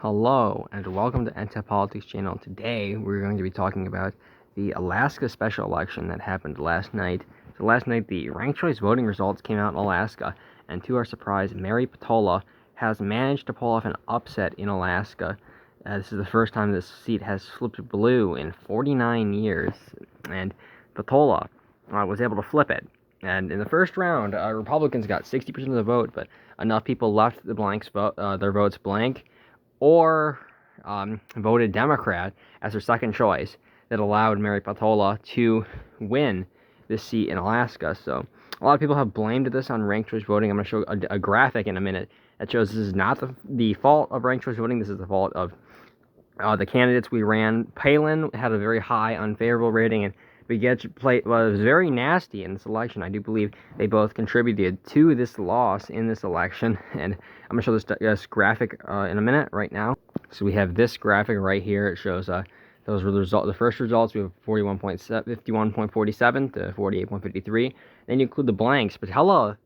Hello and welcome to NTEP Politics channel. Today we're going to be talking about the Alaska special election that happened last night. So last night the ranked choice voting results came out in Alaska, and to our surprise, Mary Peltola has managed to pull off an upset in Alaska. This is the first time this seat has flipped blue in 49 years, and Peltola was able to flip it. And in the first round, Republicans got 60% of the vote, but enough people left their votes blank or voted Democrat as their second choice that allowed Mary Peltola to win this seat in Alaska. So a lot of people have blamed this on ranked choice voting. I'm going to show a graphic in a minute that shows this is not the fault of ranked choice voting. This is the fault of the candidates we ran. Palin had a very high unfavorable rating, and Buttigieg was very nasty in this election. I do believe they both contributed to this loss in this election, and I'm going to show this graphic in a minute right now. So we have this graphic right here. It shows those were the first results. We have 51.47 to 48.53. Then you include the blanks. Peltola,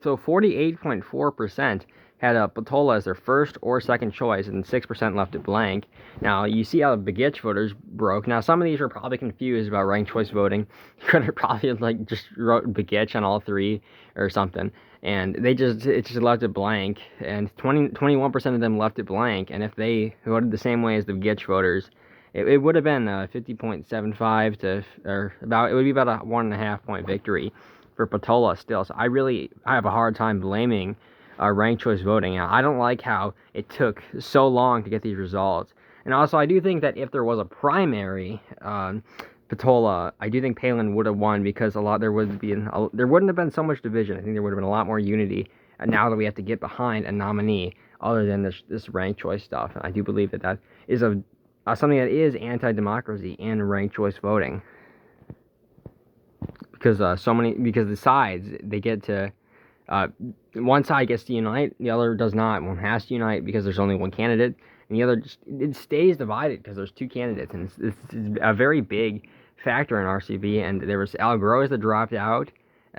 so 48.4% had Peltola as their first or second choice, and 6% left it blank. Now, you see how the Buttigieg voters broke. Now, some of these are probably confused about ranked choice voting. You could have probably just wrote Buttigieg on all three or something, and it just left it blank. And 21% of them left it blank. And if they voted the same way as the Buttigieg voters, it would have been 50.75 to, or about, it would be about a 1.5 point victory for Peltola still. So I have a hard time blaming ranked choice voting. Now, I don't like how it took so long to get these results. And also, I do think that if there was a primary, Peltola, I do think Palin would have won because there wouldn't have been so much division. I think there would have been a lot more unity. And now that we have to get behind a nominee other than this ranked choice stuff, and I do believe that is something that is anti-democracy in ranked choice voting, because the sides, they get to. One side gets to unite, the other does not. One has to unite because there's only one candidate, and the other it stays divided because there's two candidates, and it's a very big factor in RCV. And there was Al Gross that dropped out.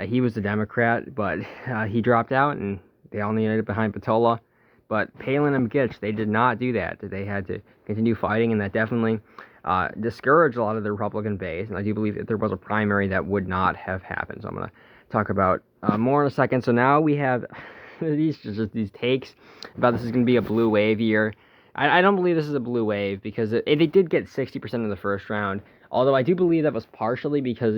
He was a Democrat, but he dropped out, and they all united behind Peltola. But Palin and Buttigieg, they did not do that. They had to continue fighting, and that definitely discouraged a lot of the Republican base. And I do believe if there was a primary, that would not have happened. So I'm going to talk about more in a second. So now we have these takes about this is going to be a blue wave year. I don't believe this is a blue wave because it did get 60% in the first round. Although I do believe that was partially because,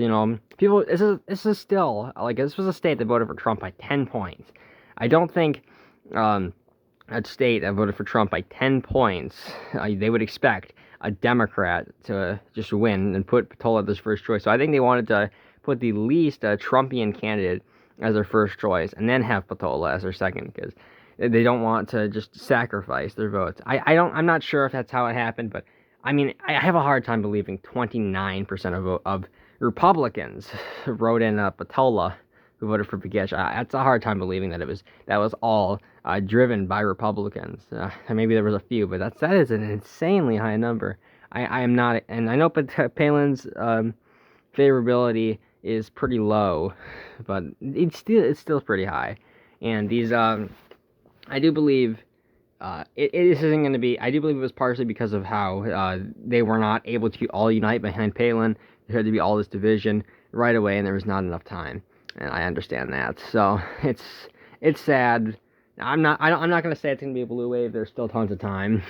people, this is still, like, this was a state that voted for Trump by 10 points. I don't think a state that voted for Trump by 10 points, they would expect a Democrat to just win and put Peltola as first choice. So I think they wanted to put the least Trumpian candidate as their first choice and then have Peltola as their second, because they don't want to just sacrifice their votes. I'm not sure if that's how it happened, but I mean, I have a hard time believing 29% of Republicans wrote in Peltola who voted for Buttigieg. That's a hard time believing that was all driven by Republicans. Maybe there was a few, but that is an insanely high number. I am not, and I know Palin's favorability is pretty low, but it's still pretty high. And these I do believe it isn't going to be. I do believe it was partially because of how they were not able to all unite behind Palin. There had to be all this division right away, and there was not enough time. And I understand that. So it's sad. I'm not going to say it's going to be a blue wave. There's still tons of time.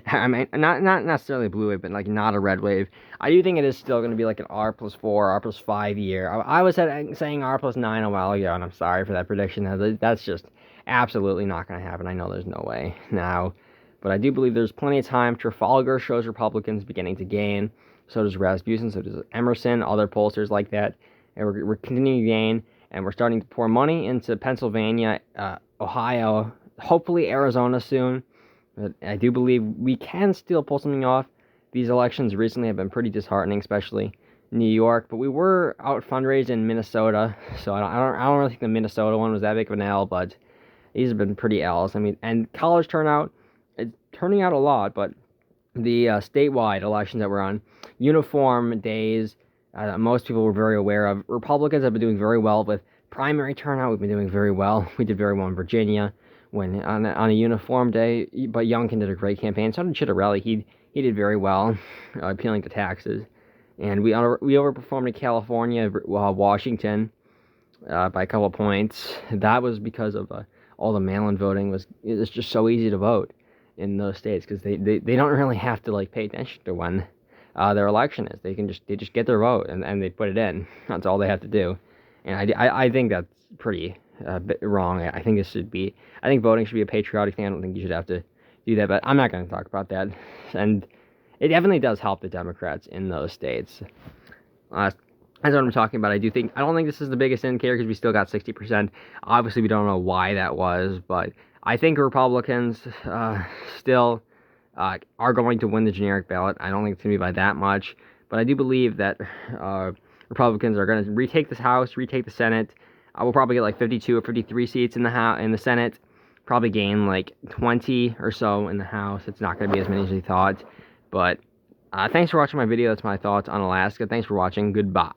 I mean, not necessarily a blue wave, but like not a red wave. I do think it is still going to be like an R+4, R+5 year. I was saying R+9 a while ago, and I'm sorry for that prediction. That's just absolutely not going to happen. I know there's no way now. But I do believe there's plenty of time. Trafalgar shows Republicans beginning to gain. So does Rasmussen. So does Emerson. Other pollsters like that. And we're continuing to gain. And we're starting to pour money into Pennsylvania, Ohio, hopefully Arizona soon. But I do believe we can still pull something off. These elections recently have been pretty disheartening, especially New York. But we were out fundraising in Minnesota, so I don't really think the Minnesota one was that big of an L. But these have been pretty L's. I mean, and college turnout, it's turning out a lot. But the statewide elections that we're on, uniform days, most people were very aware of. Republicans have been doing very well with primary turnout. We've been doing very well. We did very well in Virginia. when on a uniform day. But Youngkin did a great campaign. So did Chittarelli. He did very well, appealing to taxes. And we overperformed in California, Washington, by a couple of points. That was because of all the mail-in voting. It's just so easy to vote in those states because they don't really have to like pay attention to when their election is. They just get their vote and they put it in. That's all they have to do. And I think that's pretty wrong. I think I think voting should be a patriotic thing. I don't think you should have to do that. But I'm not going to talk about that. And it definitely does help the Democrats in those states. That's what I'm talking about. I don't think this is the biggest indicator because we still got 60%. Obviously, we don't know why that was, but I think Republicans still are going to win the generic ballot. I don't think it's going to be by that much, but I do believe that Republicans are going to retake this House, retake the Senate. We'll probably get like 52 or 53 seats in the Senate. Probably gain like 20 or so in the House. It's not going to be as many as we thought. But thanks for watching my video. That's my thoughts on Alaska. Thanks for watching. Goodbye.